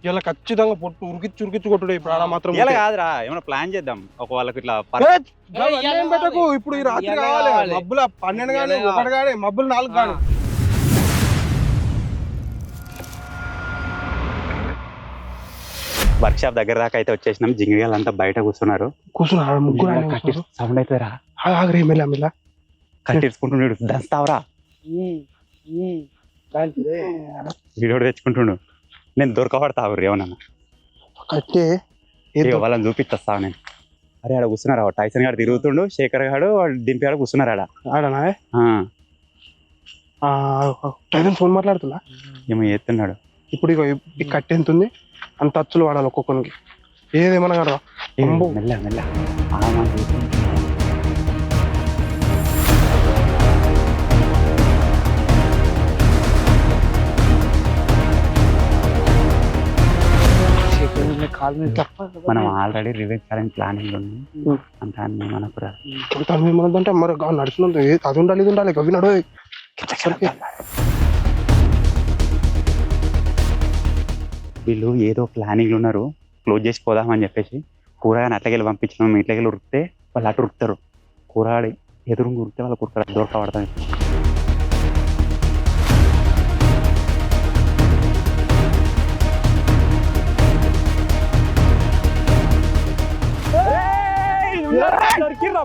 ఇలా ఖచ్చితంగా పొట్టు ఉరికిచ్చి కొట్టుడు ఇప్పుడు ఆడ మాత్రం ఇలా కాదురా ఏమైనా ప్లాన్ చేద్దాం ఒక వాళ్ళకి ఇట్లా పెట్టకు ఇప్పుడు ఈ రాత్రి కావాలి మబ్బుల 12 గానీ 1 గానీ మబ్బులు 4 గానీ వర్క్ షాప్ దగ్గర దాకా అయితే వచ్చేసినాం. జింగిగాలు అంతా బయట కూర్చున్నారు. ముగ్గురు సౌండ్ అవుతుందిరా. ఆగరే మెల్ల కట్టించుకుంటున్నాడు. దంస్తావరా వీడియో తెచ్చుకుంటుండు. నేను దొరకబడతావు ఏమన్నా కట్టే వాళ్ళని చూపిస్తా నేను. అరే ఆడ కూర్చున్నారు. టైసన్ గారు తిరుగుతుండు, శేఖర్ గారు దింపి ఆడ కూర్చున్నారు. ఆడనా టైసన్ ఫోన్ మాట్లాడుతున్నా ఏమో చేస్తున్నాడు. ఇప్పుడు ఈ కట్టె ఎంత ఉంది అంత అచ్చులు వాడాలి ఒక్కొక్కరికి. ఏదేమన్నా కదా మెల్ల మెల్ల మనం ఆల్రెడీ రివెంజ్ ఛాలెంజ్ ప్లానింగ్ ఉంది. అంత మనదంటే మరి నడుచుకుంది అది ఉండాలి ఇది ఉండాలి అవి నడు. వీళ్ళు ఏదో ప్లానింగ్ ఉన్నారు. క్లోజ్ చేసి పోదామని చెప్పేసి కూరగాయని అట్లకెళ్ళి పంపించినాం. ఇట్లకెళ్ళి ఉరికితే వాళ్ళు అటు ఉరుకుతారు. కూరగాడి ఎదురు ఉరికితే వాళ్ళు కురకాడు దొరకబడతాయి.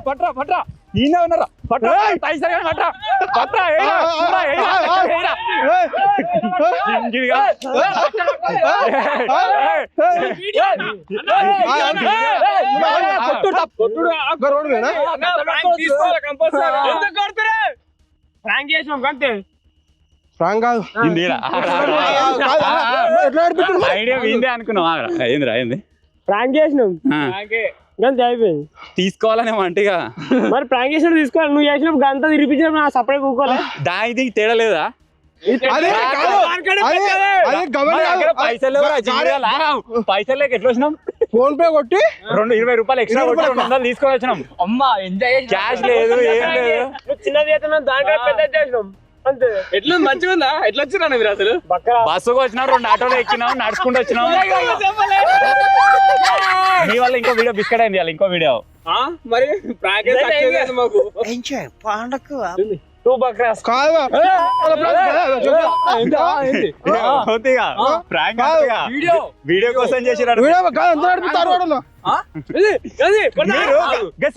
పట్రా పట్రా ఈయన ఉన్నారా పట్రా టైసన్ గారు పట్రా పట్రా ఐడియా విందే అనుకున్నావా? ఏందిరా ఏంది ప్రాంక్ చేసినాం అయిపోయింది. తీసుకోవాలనే అంటేగా మరి ప్రాంక్ చేసినప్పుడు తీసుకోవాలి. నువ్వు చేసినప్పుడు గంట తిరిపించినప్పుడు నా సపరేట్ కూకోవాలి. దానికి తేడా లేదా? పైసలు లేక ఎట్లా వచ్చినాం? ఫోన్ పే కొట్టి 20 రూపాయలు ఎక్స్ట్రా 200 తీసుకొని వచ్చినాం. అమ్మా ఎంజాయ్ క్యాష్ లేదు ఏం లేదు. చిన్నది చేస్తున్నాం దానికంటే పెద్ద చేసినాం అంతే. ఎట్లా మంచిగా ఉందా? ఎట్లా వచ్చినా మీరు అసలు? బస్సుకు వచ్చినాం, 2 ఆటోలు ఎక్కినాం, నడుచుకుంటూ వచ్చినాం. మీ వల్ల ఇంకో వీడియో బిస్కెట్ అయింది. ఇంకో వీడియో మరి మాకు వీడియో కోసం చేసినారు.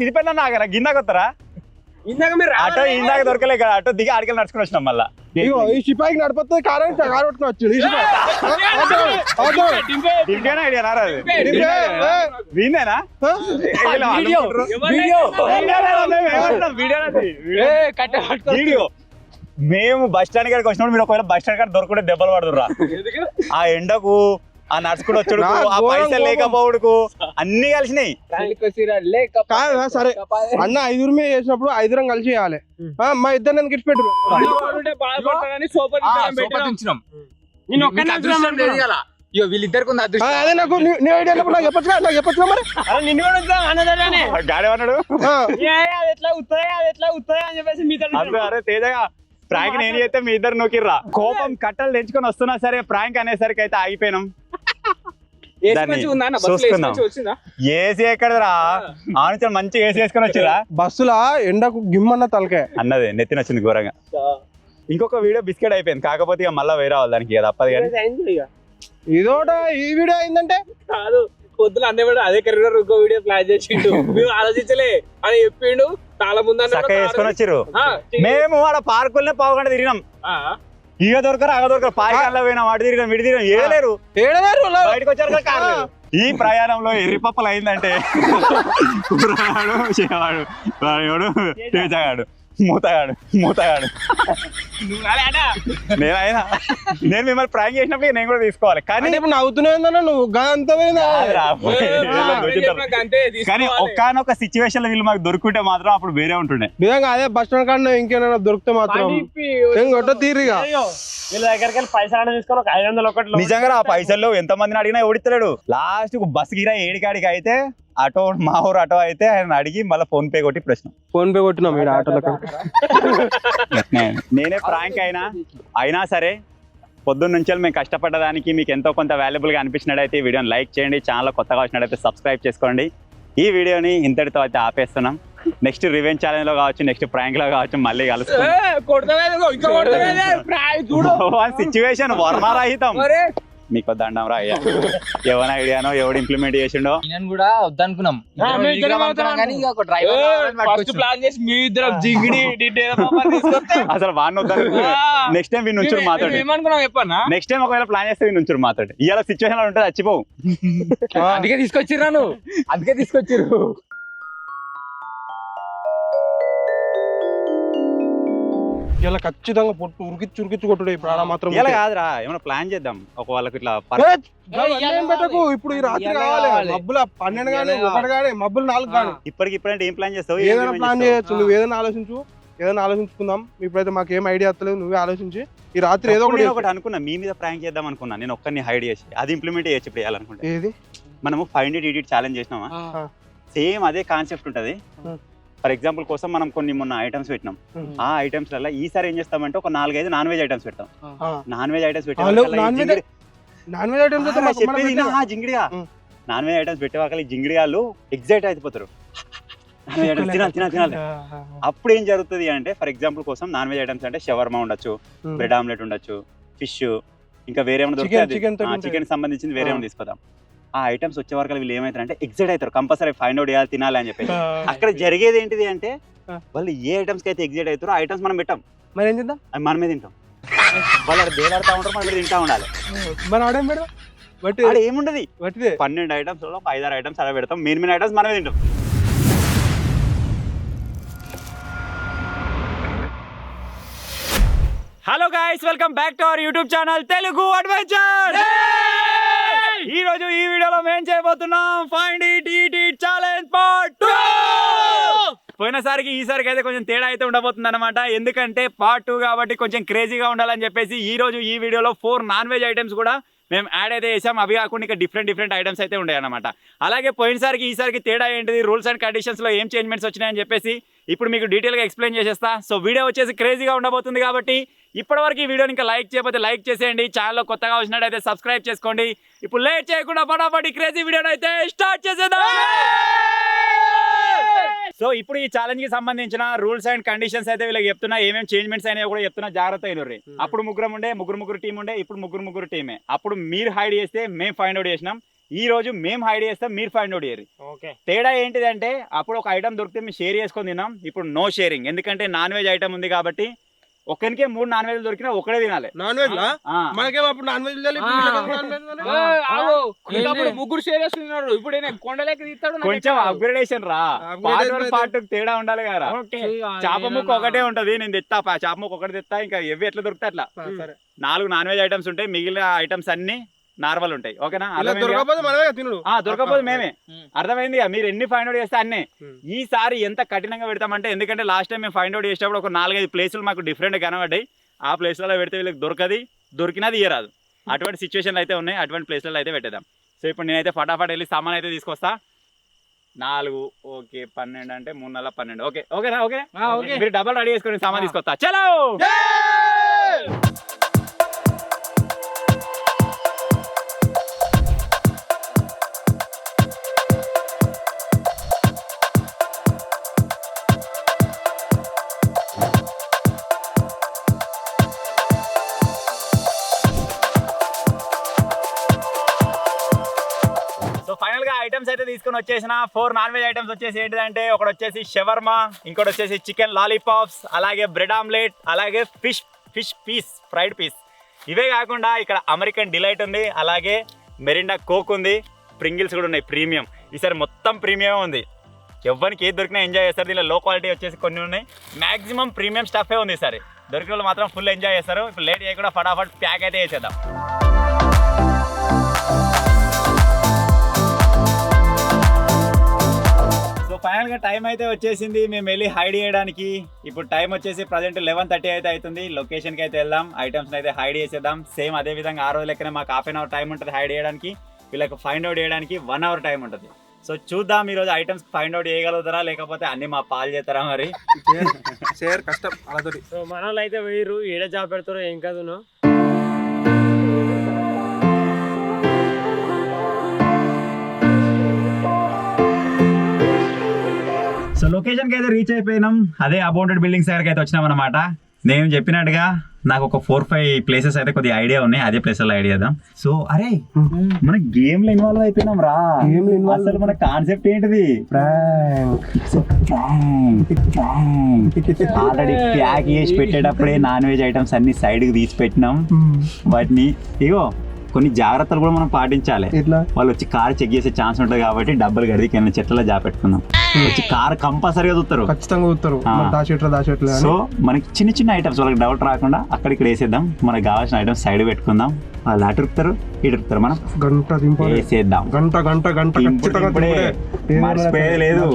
సిరిపెన్న నాగరా గిన్నె కొత్తరా ఇందాక మీరు ఆటో ఇందాక దొరకలే కదా. ఆటో దిగి ఆడికి నడుచుకుని వచ్చినాం. మళ్ళా ఈ సిపాయికి నడిపోతుంది కారు పట్టుకుని వీడియో మేము బస్ స్టాండ్ కాడికి వచ్చినప్పుడు మీరు ఒకవేళ బస్ స్టాండ్ కాడ దొరకకుండా దెబ్బలు పడుతురా. ఆ ఎండకు ఆ నడుచుకుంటూ వచ్చుడుకు ఆ పైసలు లేకపోవడుకు అన్ని కలిసినాయి. సరే అన్న 5 మీద చేసినప్పుడు 5 కలిసి చేయాలి. మా ఇద్దరు నేను గిట్టు పెట్టు వీళ్ళిద్దరికి అదే నాకు నీ ఐడియా నాకు చెప్పచ్చు నాకు చెప్పచ్చు మరి గాడి అన్నాడు. ఎట్లా ఉత్తరా అని చెప్పేసి మీతో అరే తేజగా ప్రాంక్ నేను చేస్తే మీ ఇద్దరు నొక్కిర్రా. కోపం కట్టలు తెచ్చుకొని వస్తున్నా సరే ప్రాంక్ అనేసరికి అయితే ఆగిపోయినాం. ఏసీ ఎక్కడరా ఆను మంచిగా ఏసీ వేసుకొని వచ్చిరా. బస్సులా ఎండకు గిమ్మన్న తలకే అన్నది నెత్తిన వచ్చింది ఘోరంగా. ఇంకొక వీడియో బిస్కెట్ అయిపోయింది. కాకపోతే ఇక మళ్ళీ వేరే వాళ్ళు దానికి తప్పదు. కానీ ఇదోట ఈ వీడియో అయిందంటే కాదు పొద్దున అన్నీ అదే కరీర్ ఇంకో వీడియో ప్లాన్ చేసిండు. మేము ఆలోచించలే అని చెప్పిండు. చాలా ముందు చక్కగా వేసుకొని వచ్చిర్రు. మేము ఆడ పార్కులనే 1/2 గంట తిరిగినాం. ఇక దొరకరు అగ దొరకరు. పాయకాల్లో పోయినాం, అటు తిరిగినాం, విడి తిరిగినాం. ఏడలేరు బయటకు వచ్చారు కారు. ఈ ప్రయాణంలో ఎర్రిపప్పలు అయిందంటే కూరగాడు చేవాడు వాడు తేజగాడు మూతగాడు నేనైనా నేను మిమ్మల్ని ప్రాంక్ చేసినప్పుడు నేను కూడా తీసుకోవాలి. కానీ ఇప్పుడు నవ్వుతున్నావు నువ్వు కానీ ఒక్కనొక సిచ్యువేషన్ లో వీళ్ళు మాకు దొరుకుంటే మాత్రం అప్పుడు వేరే ఉంటుండే. నిజంగా అదే బస్ స్టాండ్ కాడ ఇంకేమైనా దొరికితే మాత్రం తీరిగా వీళ్ళ దగ్గరికి వెళ్ళి పైసలు తీసుకొని ఒక 500 ఒకటి నిజంగా ఆ పైసల్లో ఎంత మందిని అడిగినా ఓడిస్తలేడు. లాస్ట్ బస్ గిరా ఏడికాడికి అయితే ఆటో మా ఊరు ఆటో అయితే ఆయన అడిగి మళ్ళీ ఫోన్ పే కొట్టి ప్రశ్న ఫోన్ పే కొట్టినా ఆటోలో. నేనే ప్రాంక్ అయినా సరే పొద్దున్న నుంచి మేము కష్టపడ్డదానికి మీకు ఎంతో కొంత వాల్యుబుల్గా అనిపించినట్టయితే ఈ వీడియోని లైక్ చేయండి, ఛానల్ కొత్తగా వచ్చినట్టయితే సబ్స్క్రైబ్ చేసుకోండి. ఈ వీడియోని ఇంతటితో అయితే ఆపేస్తున్నాం. నెక్స్ట్ రివెంజ్ ఛాలెంజ్ లో కావచ్చు, నెక్స్ట్ ప్రాంక్ లో కావచ్చు, మళ్ళీ కలుస్తాం. సిచ్యువేషన్ వర్ణరహితం. మీకు దండం రా అయ్యా, ఎవరి ఐడియానో ఎవడు ఇంప్లిమెంట్ చేసిండో. నేను కూడా వద్దనుకున్నాం అసలు వాడిని వద్దాను. నెక్స్ట్ టైం నుంచుడు మాట్లాడు. నెక్స్ట్ టైం ఒకవేళ ప్లాన్ చేస్తే నుంచుడు మాట్లాడు. ఇవాళ సిచ్యువేషన్ ఉంటుంది, చచ్చిపోవు. అందుకే తీసుకొచ్చిర్రు అందుకే తీసుకొచ్చిర్రు. ఇలా ఖచ్చితంగా పొట్టు ఉరికిచ్చి కొట్టుడు ఇప్పుడు మాత్రం. ఇలా కాదురా, ఏమైనా ప్లాన్ చేద్దాం. ఒక వాళ్ళకి ఇట్లా పెట్టకు. ఇప్పుడు ఈ రాత్రి కావాలి, మబ్బుల 12 కానీ 1 కానీ మబ్బులు 4 కానీ. ఇప్పటికిప్పుడంటే ఏం ప్లాన్ చేస్తావు? ఏదైనా ప్లాన్ చేయొచ్చు, నువ్వు ఏదైనా ఆలోచించు, ఏదైనా ఆలోచించుకుందాం. ఇప్పుడైతే మాకు ఏం ఐడియా వస్తలేదు, నువ్వే ఆలోచించి ఈ రాత్రి ఏదో ఒకటి అనుకున్నా. మీ మీద ప్రాంక్ చేద్దాం అనుకున్నా, నేను ఒక్కరిని హైడ్ చేసి అది ఇంప్లిమెంట్ చేయొచ్చు ఇప్పుడు చేయాలనుకుంటే. ఏది మనము ఫైండ్ ఇట్ ఎడిట్ ఛాలెంజ్ చేసినామా, సేమ్ అదే కాన్సెప్ట్ ఉంటది. ఫర్ ఎగ్జాంపుల్ కోసం మనం కొన్ని మొన్న ఐటమ్స్ పెట్టినాం. ఆ ఐటమ్స్ వల్ల ఈసారి ఏం చేస్తామంటే ఒక 4-5 నాన్ వెజ్ ఐటమ్స్ పెడతాం. నాన్ వెజ్ ఐటమ్స్ పెట్టే జింగిడిగా నాన్ వెజ్ ఐటమ్స్ పెట్టే వాళ్ళకి జింగిడిగాళ్ళు ఎగ్జైట్ అయిపోతారు. తినాలి. అప్పుడు ఏం జరుగుతుంది అంటే, ఫర్ ఎగ్జాంపుల్ కోసం నాన్ వెజ్ ఐటమ్స్ అంటే షవర్మా ఉండొచ్చు, బ్రెడ్ ఆమ్లెట్ ఉండొచ్చు, ఫిష్, ఇంకా వేరే ఏమైనా దొరుకుతుంది, చికెన్ సంబంధించింది వేరే ఏమైనా తీసుకుందాం. ఆ ఐటమ్స్ వచ్చే వరకు వీళ్ళు ఏమవుతారంటే ఎగ్జైట్ అవుతారు, కంపల్సరీ ఫైండ్ అవుట్ చేయాలి, తినాలి అని చెప్పేసి. అక్కడ జరిగేది ఏంటిది అంటే, వాళ్ళు ఏ ఐటమ్స్ కి అయితే ఎగ్జైట్ అవుతారో ఆ ఐటమ్స్ మనం పెట్టాం, మరి ఏం చేద్దాం, అవి మనమే తింటాం. వాళ్ళు దేలాడుతూ ఉంటారు, మనం తింటా ఉండాలి. మరి ఆడేం మేడం బట్టి ఏముంటది, 12 ఐటమ్స్ లో 5-6 ఐటమ్స్ అలా పెడతాం, మెయిన్ ఐటమ్స్ మనమే తింటాం. Hello guys, welcome back to our YouTube channel Telugu adventure. ఈ రోజు ఈ వీడియోలో మేము చేయబోతున్నాం find it eat it challenge part 2. పోయినసారికి ఈసారికి అయితే కొంచెం తేడా అయితే ఉండబోతుంది అనమాట. ఎందుకంటే పార్ట్ 2 కాబట్టి కొంచెం క్రేజీగా ఉండాలని చెప్పేసి ఈ రోజు ఈ వీడియోలో 4 నాన్ వెజ్ ఐటమ్స్ కూడా మేము యాడ్ అయితే చేసాం. అవి కాకుండా ఇంకా డిఫరెంట్ ఐటమ్స్ అయితే ఉన్నాయి అనమాట. అలాగే పోయినసారికి ఈసారికి తేడా ఏంటిది, రూల్స్ అండ్ కండిషన్స్లో ఏం చేంజ్మెంట్స్ వచ్చినాయని చెప్పేసి ఇప్పుడు మీకు డీటెయిల్గా ఎక్స్ప్లెయిన్ చేసేస్తా. సో వీడియో వచ్చేసి క్రేజీగా ఉండబోతుంది కాబట్టి ఇప్పటివరకు ఈ వీడియోని ఇంకా లైక్ చేయకపోతే లైక్ చేసేయండి, ఛానల్లో కొత్తగా వచ్చినట్టయితే సబ్స్క్రైబ్ చేసుకోండి. ఇప్పుడు లేట్ చేయకుండా ఫటాఫట్ క్రేజీ వీడియోని అయితే స్టార్ట్ చేసేద్దాం. సో ఇప్పుడు ఈ ఛాలెంజ్ కి సంబంధించిన రూల్స్ అండ్ కండిషన్స్ అయితే వీళ్ళకి చెప్తున్నా, ఏమేమి చేంజ్మెంట్స్ అయినా కూడా చెప్తున్నా, జాగ్రత్త అయినర్రీ. అప్పుడు ముగ్గురు టీం ఉండే, ఇప్పుడు ముగ్గురు టీమే. అప్పుడు మీరు హైడ్ చేస్తే మేము ఫైండ్ అవుట్ చేసినాం, ఈ రోజు మేము హైడ్ చేస్తాం, మీరు ఫైండ్ అవుట్ చేయరు. తేడా ఏంటిదంటే, అప్పుడు ఒక ఐటమ్ దొరికితే మేము షేర్ చేసుకొని తిన్నాం, ఇప్పుడు నో షేరింగ్. ఎందుకంటే నాన్ వెజ్ ఐటమ్ ఉంది కాబట్టి ఒకరికే 3 నాన్ వెజ్ దొరికినా ఒకడే తినాలి. నాన్ వెజ్ నాన్ వెజ్ ముగ్గురు షేర్ చేస్తున్నారు. ఇప్పుడు కొండలేక తీస్తాడు, కొంచెం అప్గ్రేడేషన్ రా. పార్ట్ తేడా ఉండాలి కదా. చేప ముక్క ఒకటే ఉంటది, నేను తెస్తా చేప ముక్క ఒకటి తెస్తా, ఇంకా ఎవి ఎట్లా దొరుకుతా అట్లా 4 నాన్ వెజ్ ఐటమ్స్ ఉంటాయి, మిగిలిన ఐటమ్స్ అన్ని నార్మల్ ఉంటాయి. ఓకేనా? దొరకపోతే మేమే. అర్థమైంది. మీరు ఎన్ని ఫైండ్ అవుట్ చేస్తే అన్నే. ఈసారి ఎంత కఠినంగా పెడతామంటే, ఎందుకంటే లాస్ట్ టైం మేము ఫైండ్ అవుట్ చేసేటప్పుడు ఒక 4-5 ప్లేసులు మాకు డిఫరెంట్ కనబడ్డాయి. ఆ ప్లేస్లలో పెడితే వీళ్ళకి దొరికినది ఇయ్యరాదు. అటువంటి సిచ్యువేషన్లు అయితే ఉన్నాయి, అటువంటి ప్లేస్లలో అయితే పెట్టేద్దాం. సో ఇప్పుడు నేనైతే ఫటాఫట్ వెళ్ళి సామాన్ అయితే తీసుకొస్తా. 4 ఓకే, 12 అంటే 3 నెలల 12. ఓకే ఓకేనా? ఓకే, మీరు డబల్ రెడీ చేసుకొని సామాన్ తీసుకొస్తా. చలో. ఫైనల్ గా ఐటమ్స్ అయితే తీసుకొని వచ్చేసిన 4 నాన్ వెజ్ ఐటమ్స్ వచ్చేసి ఏంటిదంటే, ఒకటి వచ్చేసి షవర్మా, ఇంకోటి వచ్చేసి చికెన్ లాలీపాప్స్, అలాగే బ్రెడ్ ఆమ్లెట్, అలాగే ఫిష్ పీస్, ఫ్రైడ్ పీస్. ఇవే కాకుండా ఇక్కడ అమెరికన్ డిలైట్ ఉంది, అలాగే మెరిండా కోక్ ఉంది, ప్రింగిల్స్ కూడా ఉన్నాయి ప్రీమియం. ఈసారి మొత్తం ప్రీమియం ఉంది, ఎవరికి ఏది దొరికినా ఎంజాయ్ చేస్తారు. దీనిలో లో క్వాలిటీ వచ్చేసి కొన్ని ఉన్నాయి, మాక్సిమం ప్రీమియం స్టఫే ఉంది. ఈసారి దొరికిన వాళ్ళు మాత్రం ఫుల్ ఎంజాయ్ చేస్తారు. ఇప్పుడు లేట్ చేయకుండా ఫటాఫట్ ప్యాక్ అయితే చేసేద్దాం. సో ఫైనల్ గా టైం అయితే వచ్చేసింది, మేము వెళ్ళి హైడ్ చేయడానికి. ఇప్పుడు టైం వచ్చేసి ప్రజెంట్ 11:30 అయితే అవుతుంది. లొకేషన్ కి అయితే వెళ్దాం, ఐటమ్స్ అయితే హైడ్ చేసేద్దాం. సేమ్ అదే విధంగా ఆ రోజు లెక్కనే మాకు 1/2 అవర్ టైం ఉంటుంది హైడ్ చేయడానికి, వీళ్ళకి ఫైండ్ అవుట్ చేయడానికి 1 అవర్ టైం ఉంటుంది. సో చూద్దాం ఈరోజు ఐటమ్స్ ఫైండ్ అవుట్ చేయగలుగుతారా, లేకపోతే అన్ని మా పాలు చేస్తారా మరి. షేర్ కష్టం అలాతోటి. సో మన వాళ్ళు అయితే వేయరు, ఏడ జాబ్ పెడతారో ఏం కాదు. సో లొకేషన్ కి అయితే రీచ్ అయిపోయినాం. అదే అబౌంటెడ్ బిల్డింగ్స్ దగ్గరికి అయితే వచ్చినాం అనమాట. నేను చెప్పినట్టుగా నాకు ఒక 4-5 ప్లేసెస్ అయితే కొద్దిగా ఐడియా ఉన్నాయి. అదే ప్లేస్ లో ఐడియా చేద్దాం. సో అరే మన గేమ్ లో ఇన్వాల్వ్ అయిపోయినాం రా. అసలు మన కాన్సెప్ట్ ఏంటిది? ఆల్రెడీ ప్యాక్ చేసి పెట్టేటప్పుడే నాన్ వెజ్ ఐటమ్స్ అన్ని సైడ్ కి తీసి పెట్టినాం. వాటిని ఇగో కొన్ని జాగ్రత్తలు కూడా మనం పాటించాలి. వాళ్ళు వచ్చి కార్ చెక్ చేసే ఛాన్స్ ఉంటుంది కాబట్టి డబ్బులు గడికి కింద చెట్లలో జాపెట్టుకుందాం. వచ్చి కార్ కంపల్సరీగా చూస్తారు, ఖచ్చితంగా చూస్తారు. సో మనకి చిన్న చిన్న ఐటమ్స్ వాళ్ళకి డౌట్ రాకుండా అక్కడ ఇక్కడ వేసేద్దాం. మనకు కావాల్సిన ఐటమ్స్ సైడ్ పెట్టుకుందాం. వాళ్ళు అటు ఇరుకుతారు ఇటు ఇరుకుతారు, మనం వేసేద్దాం. మర్చిపోయేది లేదు.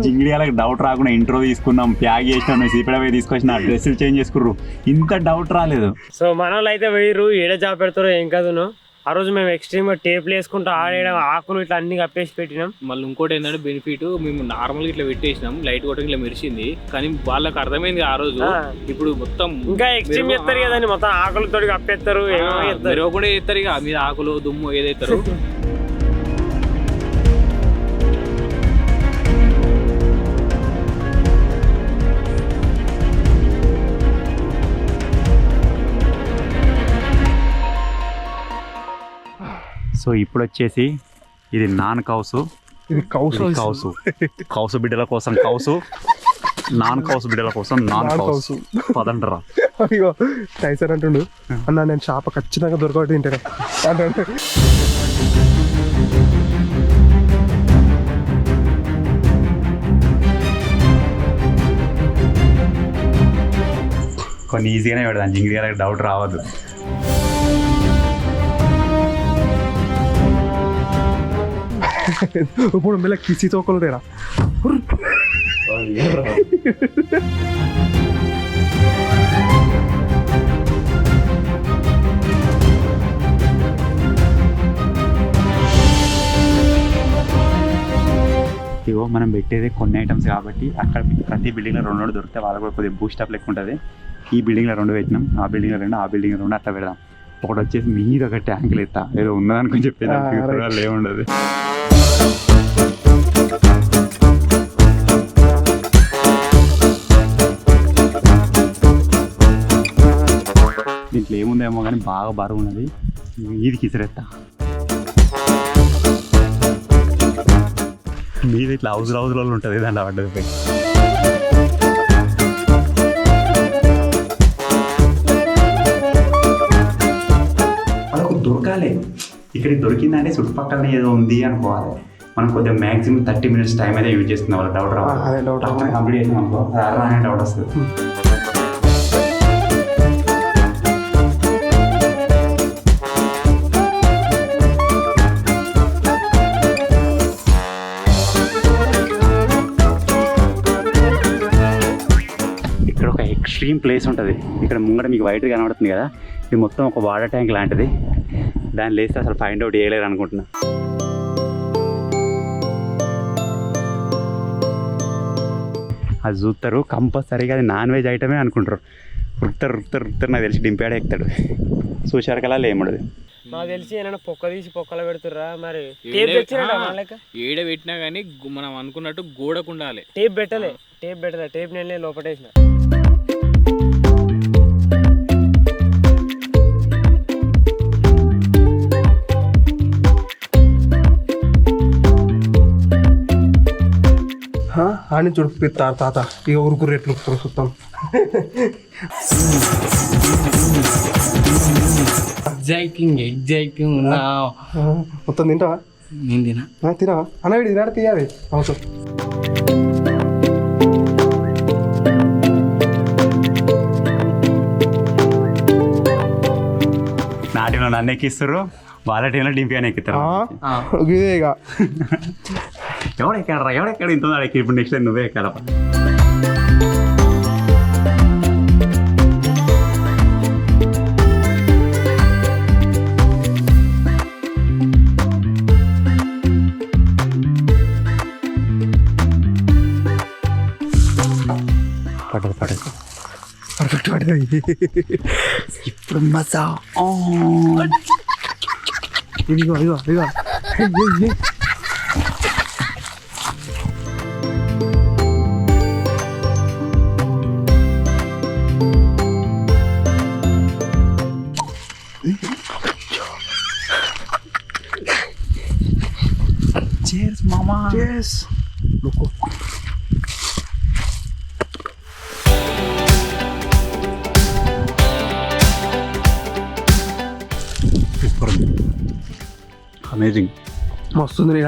జింగిడియాలకు డౌట్ రాకుండా ఇంట్రో తీసుకున్నాం, ప్యాక్ చేసినాం, సీపీడీ తీసుకొచ్చిన డ్రెస్సులు చేంజ్ చేసుకుర్రు. ఇంత డౌట్ రాలేదు. సో మన వాళ్ళు అయితే వేయరు ఏడ జాబ్ పెడతారో ఏం కాదును. ఆ రోజు మేము ఎక్స్ట్రీమ్ గా టేప్లు వేసుకుంటూ ఆడేయడం ఆకులు ఇట్లా అన్ని కప్పేసి పెట్టినాం. మళ్ళీ ఇంకోటి ఏంటంటే బెనిఫిట్, మేము నార్మల్ ఇట్లా పెట్టేసినాం, లైట్ కొట్టకి ఇట్లా మెరిసింది. కానీ వాళ్ళకి అర్థమైంది ఆ రోజు. ఇప్పుడు మొత్తం ఇంకా ఎక్స్ట్రీమ్ చేస్తారు కదండి, మొత్తం ఆకులతో కప్పేస్తారు, కూడా చేస్తారు. ఇక మీద ఆకులు దుమ్ము ఏదైతారు. సో ఇప్పుడు వచ్చేసి ఇది నాన్ కౌసు, ఇది కౌసు కౌసు బిడ్డల కోసం కౌసు, నాన్ కౌసు బిడ్డల కోసం నాన్ కౌసు. పదంటరా. అయ్యో టైసర్ అంటుండు అన్న, నేను చేప ఖచ్చితంగా దొరకబట్టి తింటాను అంటే. కొన్ని ఈజీగానే పెడదాం, జింగిడియాలకు డౌట్ రావద్దు. ఇప్పుడు మళ్ళీ కిసి తోకలు రేరా. ఇగో మనం పెట్టేది కొన్ని ఐటమ్స్ కాబట్టి అక్కడ ప్రతి బిల్డింగ్లో 2 దొరికితే వాళ్ళకి కూడా కొద్దిగా బూస్టప్ లెక్క ఉంటుంది. ఈ బిల్డింగ్లో 2 పెట్టినాం, ఆ బిల్డింగ్లో 2, ఆ బిల్డింగ్లో 2 అట్లా పెడదాం. ఒకటి వచ్చేసి మీద ఒక ట్యాంకులు ఎత్తా, ఏదో ఉన్నదనుకుని చెప్పేది ఏముండదు. దీంట్లో ఏముందేమో కానీ బాగా బరువు ఉన్నది. ఇది కిసిరెత్తా మీద ఇట్లా హౌస్లో ఉంటుంది, దాంట్లో పడ్డది. వాళ్ళకు దొరకాలి. ఇక్కడికి దొరికిందంటే చుట్టుపక్కల ఏదో ఉంది అనుకోవాలి. మనం కొద్దిగా మ్యాక్సిమం 30 minutes టైం అయితే యూజ్ చేస్తున్నాం. వాళ్ళకి డౌట్ రావాలి, కంప్లీట్ చేసినాం అనుకో అనే డౌట్ వస్తుంది. ఇక్కడ ఒక ఎక్స్ట్రీమ్ ప్లేస్ ఉంటుంది. ఇక్కడ ముంగట మీకు వైట్ కనబడుతుంది కదా, ఇది మొత్తం ఒక వాటర్ ట్యాంక్ లాంటిది. దాన్ని లేస్తే అసలు ఫైండ్ అవుట్ చేయలేరు అనుకుంటున్నా. అది చూస్తారు కంపల్సరీగా, అది నాన్ వెజ్ ఐటమే అనుకుంటారు. రుక్తారు నాకు తెలిసి డింపాడే ఎక్కుతాడు. చూసారు కదా లేముడదు. నాకు తెలిసి ఏమైనా పొక్క తీసి పొక్కలు పెడుతుర్రా మరి. ఏడ పెట్టినా కానీ మనం అనుకున్నట్టు గోడకు ఉండాలి. టేప్ పెట్టలే టేప్ నేను లోపటేసిన. అని చుడుకుతారు తాత. ఇక ఊరుకు రేట్లు చూస్తాం. ఎగ్జైటింగ్ మొత్తం తింటావా? నేను తినవా అన్న? వీడి తినాడు తీయాలి అవసరం. నా టీంలో నన్ను ఎక్కిస్తారు, వాళ్ళ టీంలో డింపియాని ఎక్కుతారు. ఇదే ఇక ఎవడెక్కడ ఇంత ఎక్కి. ఇప్పుడు నెక్స్ట్ టైం నువ్వే ఎక్కాల. పడదు పర్ఫెక్ట్ పడదు. ఇప్పుడు మజా. ఇదిగో చేర్స్ మామా. సూపర్, అమేజింగ్, మస్తుంది నీ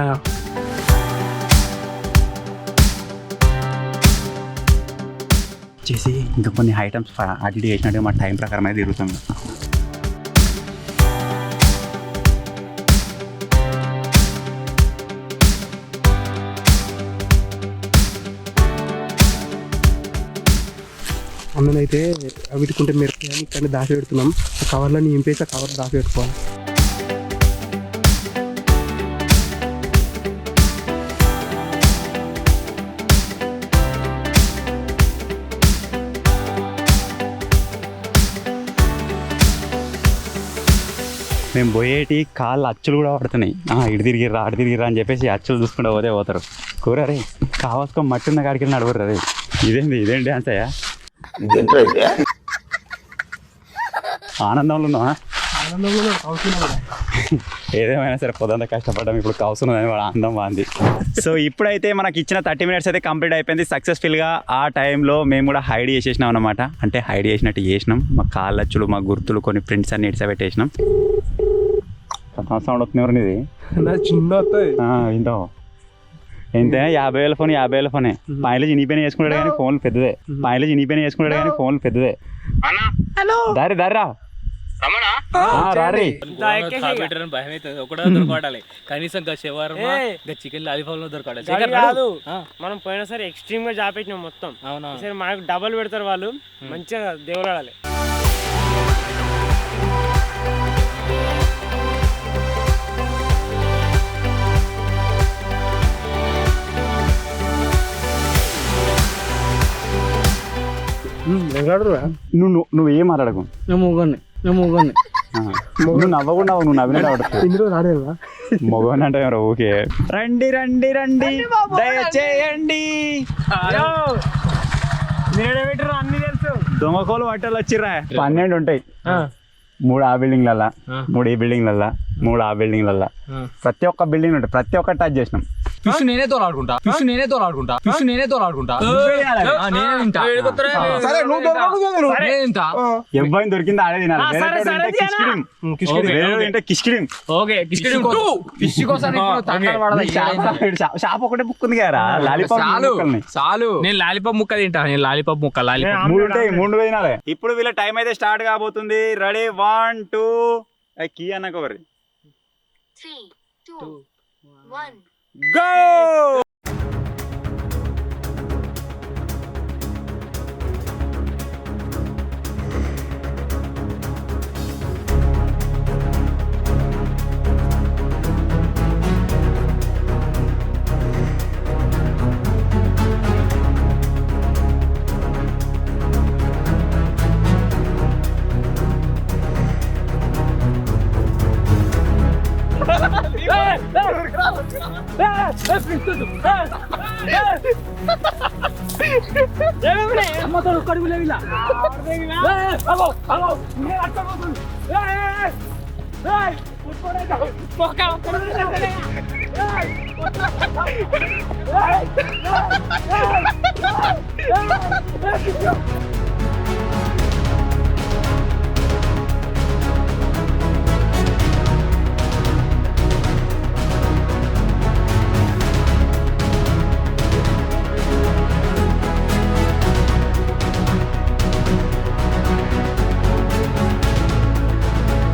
చేసి ఇంకా కొన్ని ఐటమ్స్ అటు ఇటు చేసినట్టుగా మా టైం ప్రకారం అయితే తిరుగుతుంది. అందునైతే వీటికుంటే మిరపకాయ ఇక్కడ దాచి పెడుతున్నాం. ఆ కవర్లో నింపేసి ఆ కవర్ దాచి పెట్టుకోవాలి. మేము పోయేటి కాళ్ళు అచ్చులు కూడా పడుతున్నాయి. ఇటు తిరిగిర్రా అటు తిరిగిర్రా అని చెప్పేసి అచ్చులు చూసుకుంటూ పోతారు. కూర రే కావాల్సుకొని మట్టి ఉన్న కాడికి వెళ్ళి నడవరు రే. ఇదేం డ్యాన్స్ అయ్యా? ఆనందంలో ఉన్నావా? ఏదేమైనా సరే పొద్దుంతా కష్టపడ్డాం, ఇప్పుడు కౌసున్నదని వాడు ఆనందం బాగుంది. సో ఇప్పుడైతే మనకి ఇచ్చిన 30 minutes అయితే కంప్లీట్ అయిపోయింది సక్సెస్ఫుల్గా. ఆ టైంలో మేము కూడా హైడ్ చేసేసినాం అనమాట. అంటే హైడ్ చేసినట్టు చేసినాం. మా కాళ్ళచ్చులు, మా గుర్తులు, కొన్ని ప్రింట్స్ అన్ని ఇట్స పెట్టేసినాం. సౌండ్ వస్తుంది ఎవరిని ఇది? చిన్న వింటో ఎంత 50,000 ఫోన్ 50,000 ఫోనే. పైన చినిపోయిన చేసుకుంటాడు కానీ ఫోన్ పెద్దదే. పైన చినిపోయిన చేసుకుంటాడు కానీ ఫోన్ పెద్దదే. దారి దారిరా రారీ. భయం అవుతుంది. ఒకటే దొరకాలి కనీసం శవారమా చికెన్ లాలీపాప్ లో దొరకాలి. మనం పోయినసారి ఎక్స్ట్రీమ్ గా జాపెట్టినాం మొత్తం. అవునా సరే మనకు డబల్ పెడతారు వాళ్ళు, మంచిగా దేవులాడాలి. నువ్వేం మాట్లాడకు. నువ్వు నవ్వకుండా నువ్వు నవ్వినట్టు ఆడుతుంది. మొగని అంటే ఓకే. రండి రండి రండి దయచేయండి. అన్ని తెలుసు. దొంగకోలు పట్టాలు వచ్చిర్రా 12 ఉంటాయి. 3 ఆ బిల్డింగ్లల్లా, 3 ఈ బిల్డింగ్లల్లా, 3 ఆ బిల్డింగ్లల్లా. ప్రతి ఒక్క బిల్డింగ్ ఉంటాయి. ప్రతి ఒక్క టచ్ చేసినాం. ఫిష్ నేనే తోలాడుకుంటా. ఎవరిని దొరికింది ఆడే తినాలి. షాప్ ఒకటే బుక్ ఉంది కదా, లాలీపాప్. నేను లాలీపాప్ ముక్క తింటా. నేను లాలీపాప్ ముక్క 3 ఉంటాయి, 3 తినాలి. ఇప్పుడు వీళ్ళ టైం అయితే స్టార్ట్ కాబోతుంది. రెడీ 1 2 కీ అన్నాక ఒకరి 3 2 1 go. Hey!